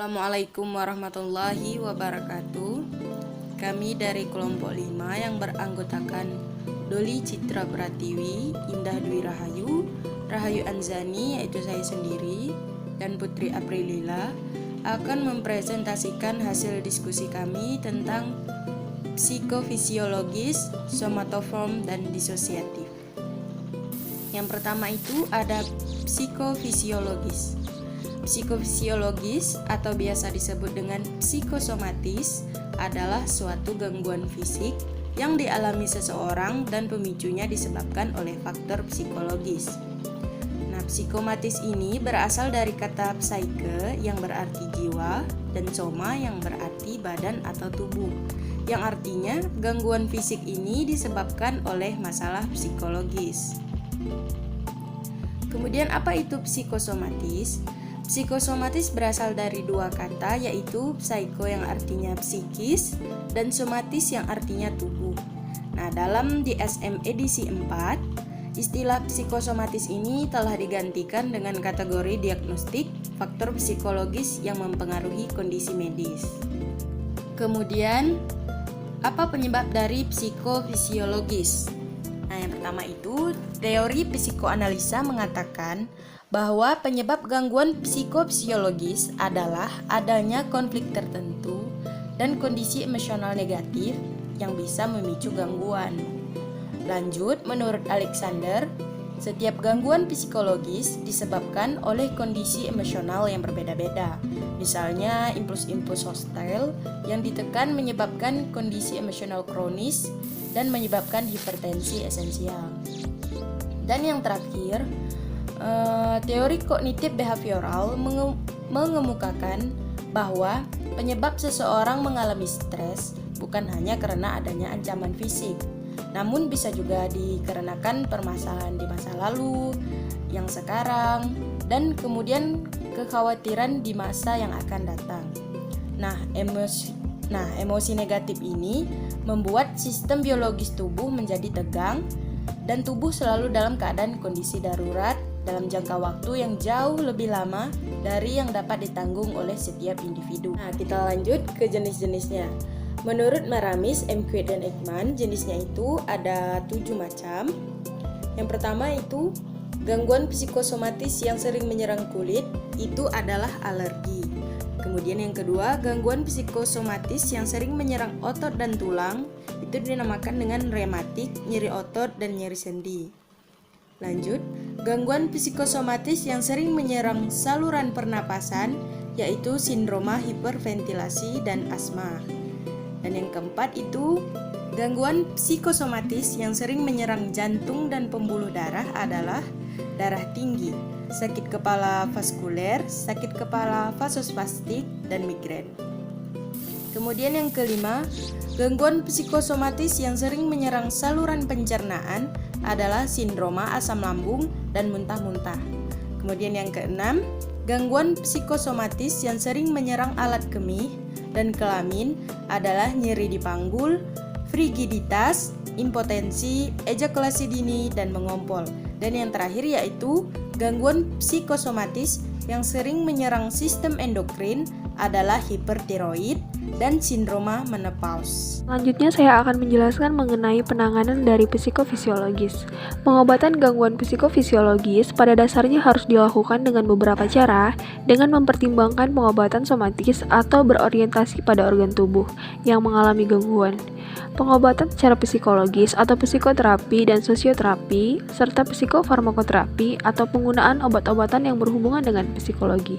Assalamualaikum warahmatullahi wabarakatuh. Kami dari kelompok 5 yang beranggotakan Doli Citra Pratiwi, Indah Dwi Rahayu, Rahayu Anzani yaitu saya sendiri, dan Putri Aprilila akan mempresentasikan hasil diskusi kami tentang psikofisiologis, somatoform, dan disosiatif. Yang pertama itu ada psikofisiologis. Psikofisiologis atau biasa disebut dengan psikosomatis adalah suatu gangguan fisik yang dialami seseorang dan pemicunya disebabkan oleh faktor psikologis. Nah, psikomatis ini berasal dari kata psyche yang berarti jiwa dan soma yang berarti badan atau tubuh, yang artinya gangguan fisik ini disebabkan oleh masalah psikologis. Kemudian apa itu psikosomatis? Psikosomatis berasal dari dua kata, yaitu psycho yang artinya psikis dan somatis yang artinya tubuh. Nah, dalam DSM edisi 4, istilah psikosomatis ini telah digantikan dengan kategori diagnostik faktor psikologis yang mempengaruhi kondisi medis. Kemudian, apa penyebab dari psikofisiologis? Nah, yang pertama itu, teori psikoanalisa mengatakan bahwa penyebab gangguan psikofisiologis adalah adanya konflik tertentu dan kondisi emosional negatif yang bisa memicu gangguan. Lanjut, menurut Alexander, setiap gangguan psikologis disebabkan oleh kondisi emosional yang berbeda-beda. Misalnya, impuls-impuls hostile yang ditekan menyebabkan kondisi emosional kronis dan menyebabkan hipertensi esensial. Dan yang terakhir, teori kognitif behavioral mengemukakan bahwa penyebab seseorang mengalami stres bukan hanya karena adanya ancaman fisik, namun bisa juga dikarenakan permasalahan di masa lalu, yang sekarang, dan kemudian kekhawatiran di masa yang akan datang. Nah, emosi negatif ini membuat sistem biologis tubuh menjadi tegang dan tubuh selalu dalam keadaan kondisi darurat dalam jangka waktu yang jauh lebih lama dari yang dapat ditanggung oleh setiap individu. Nah, kita lanjut ke jenis-jenisnya. Menurut Maramis, Emquist, dan Ekman, jenisnya itu ada 7 macam. Yang pertama itu gangguan psikosomatis yang sering menyerang kulit, itu adalah alergi. Kemudian yang kedua, gangguan psikosomatis yang sering menyerang otot dan tulang, itu dinamakan dengan rematik, nyeri otot, dan nyeri sendi. Lanjut, gangguan psikosomatis yang sering menyerang saluran pernapasan, yaitu sindroma hiperventilasi dan asma. Dan yang keempat itu, gangguan psikosomatis yang sering menyerang jantung dan pembuluh darah adalah darah tinggi, sakit kepala vaskuler, sakit kepala vasospastik, dan migrain. Kemudian yang kelima, gangguan psikosomatis yang sering menyerang saluran pencernaan adalah sindroma asam lambung dan muntah-muntah. Kemudian yang keenam, gangguan psikosomatis yang sering menyerang alat kemih dan kelamin adalah nyeri di panggul, frigiditas, impotensi, ejakulasi dini, dan mengompol. Dan yang terakhir yaitu gangguan psikosomatis yang sering menyerang sistem endokrin adalah hipertiroid dan sindroma menopause. Selanjutnya saya akan menjelaskan mengenai penanganan dari psikofisiologis. Pengobatan gangguan psikofisiologis pada dasarnya harus dilakukan dengan beberapa cara dengan mempertimbangkan pengobatan somatis atau berorientasi pada organ tubuh yang mengalami gangguan. Pengobatan secara psikologis atau psikoterapi dan sosioterapi serta psikofarmakoterapi atau penggunaan obat-obatan yang berhubungan dengan psikologi.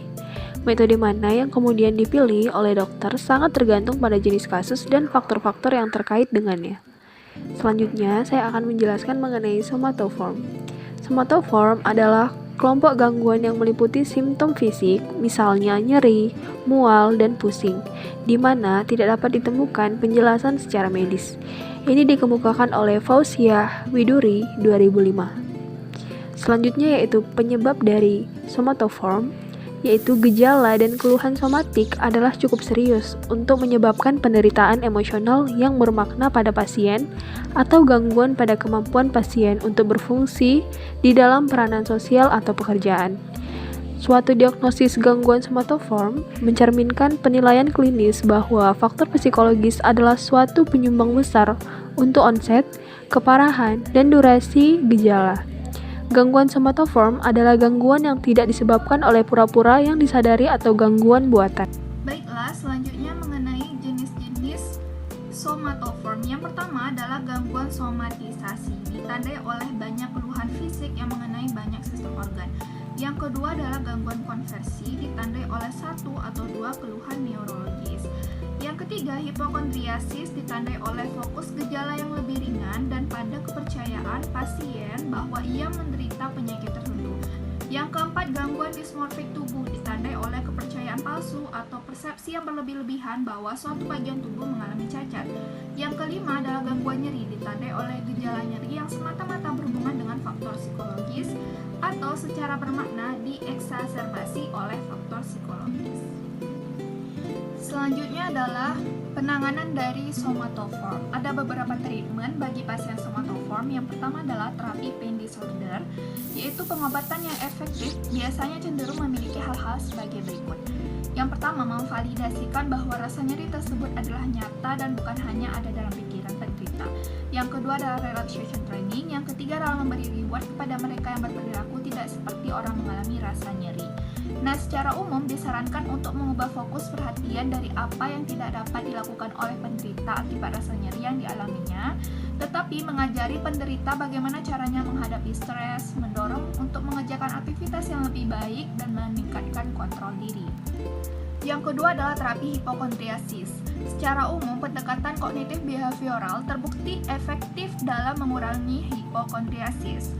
Metode mana yang kemudian dipilih oleh dokter sangat tergantung pada jenis kasus dan faktor-faktor yang terkait dengannya. Selanjutnya, saya akan menjelaskan mengenai somatoform. Somatoform adalah kelompok gangguan yang meliputi simptom fisik, misalnya nyeri, mual, dan pusing, di mana tidak dapat ditemukan penjelasan secara medis. Ini dikemukakan oleh Fauzia Widuri 2005. Selanjutnya yaitu penyebab dari somatoform, yaitu gejala dan keluhan somatik adalah cukup serius untuk menyebabkan penderitaan emosional yang bermakna pada pasien atau gangguan pada kemampuan pasien untuk berfungsi di dalam peranan sosial atau pekerjaan. Suatu diagnosis gangguan somatoform mencerminkan penilaian klinis bahwa faktor psikologis adalah suatu penyumbang besar untuk onset, keparahan, dan durasi gejala. Gangguan somatoform adalah gangguan yang tidak disebabkan oleh pura-pura yang disadari atau gangguan buatan. Baiklah, selanjutnya mengenai jenis-jenis somatoform. Yang pertama adalah gangguan somatisasi, ditandai oleh banyak keluhan fisik yang mengenai banyak sistem organ. Yang kedua adalah gangguan konversi, ditandai oleh satu atau dua keluhan neurologis. Yang ketiga, hipokondriasis, ditandai oleh fokus gejala yang lebih ringan dan pada kepercayaan pasien bahwa ia menderita penyakit tertentu. Yang keempat, gangguan dismorfik tubuh, ditandai oleh kepercayaan palsu atau persepsi yang berlebih-lebihan bahwa suatu bagian tubuh mengalami cacat. Yang kelima adalah gangguan nyeri, ditandai oleh gejala nyeri yang semata-mata berhubungan dengan faktor psikologis atau secara bermakna dieksaserbasi oleh faktor psikologis. Selanjutnya adalah penanganan dari somatoform. Ada beberapa treatment bagi pasien somatoform. Yang pertama adalah terapi pain disorder, yaitu pengobatan yang efektif biasanya cenderung memiliki hal-hal sebagai berikut. Yang pertama, memvalidasikan bahwa rasa nyeri tersebut adalah nyata dan bukan hanya ada dalam pikiran penderita. Yang kedua adalah relaxation training. Yang ketiga adalah memberi reward kepada mereka yang berperilaku tidak seperti orang mengalami rasa nyeri. Nah, secara umum disarankan untuk mengubah fokus perhatian dari apa yang tidak dapat dilakukan oleh penderita akibat rasa nyeri yang dialaminya, tetapi mengajari penderita bagaimana caranya menghadapi stres, mendorong untuk mengerjakan aktivitas yang lebih baik, dan meningkatkan kontrol diri. Yang kedua adalah terapi hipokondriasis. Secara umum, pendekatan kognitif behavioral terbukti efektif dalam mengurangi hipokondriasis.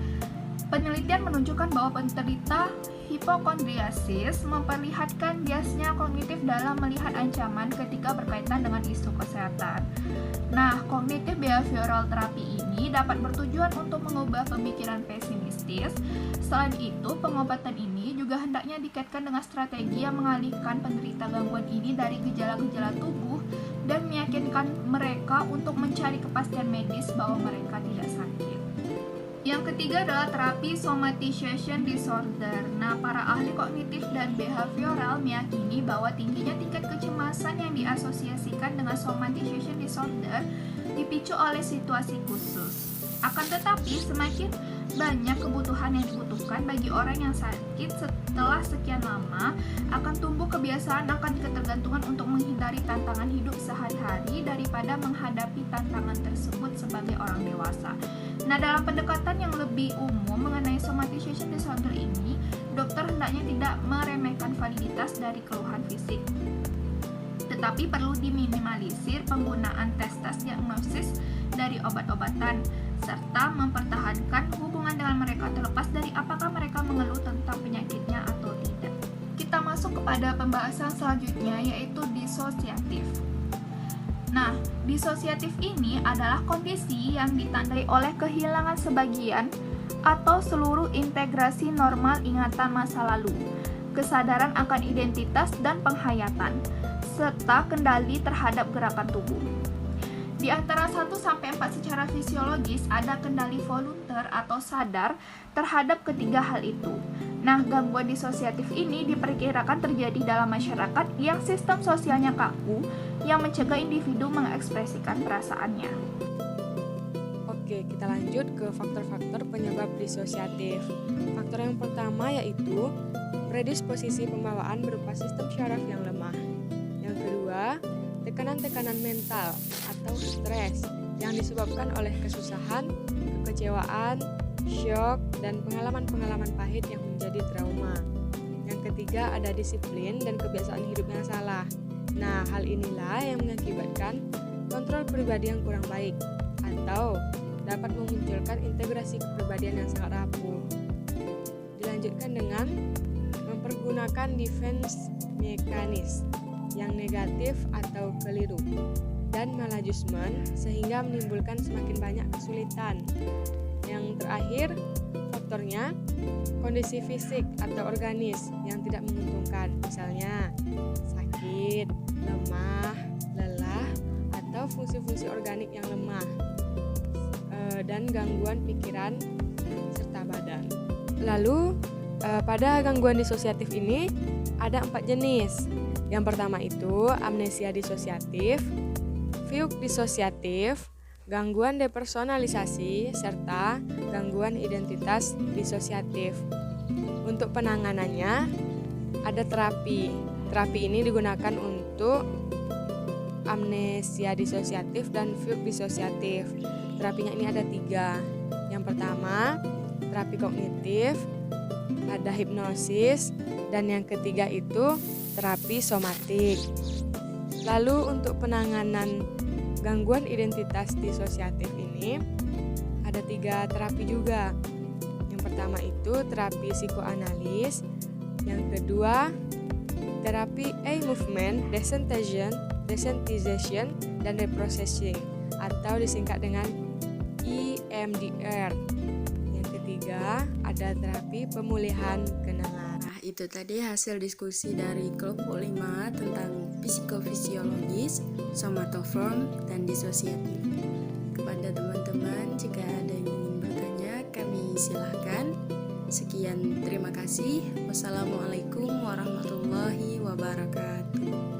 Penelitian menunjukkan bahwa penderita hipokondriasis memperlihatkan biasnya kognitif dalam melihat ancaman ketika berkaitan dengan isu kesehatan. Nah, kognitif behavioral terapi ini dapat bertujuan untuk mengubah pemikiran pesimistis. Selain itu, pengobatan ini juga hendaknya dikaitkan dengan strategi yang mengalihkan penderita gangguan ini dari gejala-gejala tubuh dan meyakinkan mereka untuk mencari kepastian medis bahwa mereka tidak sakit. Yang ketiga adalah terapi somatization disorder. Nah, para ahli kognitif dan behavioral meyakini bahwa tingginya tingkat kecemasan yang diasosiasikan dengan somatization disorder dipicu oleh situasi khusus. Akan tetapi, semakin banyak kebutuhan yang dibutuhkan bagi orang yang sakit setelah sekian lama, akan tumbuh kebiasaan akan ketergantungan untuk menghindari tantangan hidup sehari-hari daripada menghadapi tantangan tersebut sebagai orang dewasa. Nah, dalam pendekatan yang lebih umum mengenai somatization disorder ini, dokter hendaknya tidak meremehkan validitas dari keluhan fisik, tetapi perlu diminimalisir penggunaan tes-tes diagnosis dari obat-obatan, serta mempertahankan hubungan dengan mereka terlepas dari apakah mereka mengeluh tentang penyakitnya atau tidak. Kita masuk kepada pembahasan selanjutnya, yaitu disosiatif. Nah, disosiatif ini adalah kondisi yang ditandai oleh kehilangan sebagian atau seluruh integrasi normal ingatan masa lalu, kesadaran akan identitas dan penghayatan, serta kendali terhadap gerakan tubuh. Di antara 1-4 secara fisiologis ada kendali volunter atau sadar terhadap ketiga hal itu. Nah, gangguan disosiatif ini diperkirakan terjadi dalam masyarakat yang sistem sosialnya kaku, yang mencegah individu mengekspresikan perasaannya. Oke, kita lanjut ke faktor-faktor penyebab disosiatif. Faktor yang pertama yaitu predisposisi pembawaan berupa sistem syaraf yang lemah. Yang kedua, tekanan-tekanan mental atau stres yang disebabkan oleh kesusahan, kekecewaan, syok, dan pengalaman-pengalaman pahit yang menjadi trauma. Yang ketiga, ada disiplin dan kebiasaan hidup yang salah. Nah, hal inilah yang mengakibatkan kontrol pribadi yang kurang baik atau dapat memunculkan integrasi kepribadian yang sangat rapuh. Dilanjutkan dengan mempergunakan defense mekanisme yang negatif atau keliru dan maladjustment sehingga menimbulkan semakin banyak kesulitan. Yang terakhir, faktornya kondisi fisik atau organis yang tidak menguntungkan, misalnya sakit, lemah, lelah, atau fungsi-fungsi organik yang lemah, dan gangguan pikiran serta badan. Lalu, Pada gangguan disosiatif ini ada 4 jenis. Yang pertama itu amnesia disosiatif, fugue disosiatif, gangguan depersonalisasi, serta gangguan identitas disosiatif. Untuk penanganannya ada terapi. Terapi ini digunakan untuk amnesia disosiatif dan fugue disosiatif. Terapinya ini ada 3. Yang pertama, terapi kognitif, ada hipnosis, dan yang ketiga itu terapi somatik. Lalu untuk penanganan gangguan identitas disosiatif ini ada 3 terapi juga. Yang pertama itu terapi psikoanalis, yang kedua terapi movement desensitization dan reprocessing atau disingkat dengan EMDR. Yang ketiga ada terapi pemulihan kenangan. Nah, itu tadi hasil diskusi dari kelompok 5 tentang psikofisiologis, somatoform, dan disosiatif. Kepada teman-teman, jika ada yang ingin bertanya, kami silahkan. Sekian, terima kasih. Wassalamualaikum warahmatullahi wabarakatuh.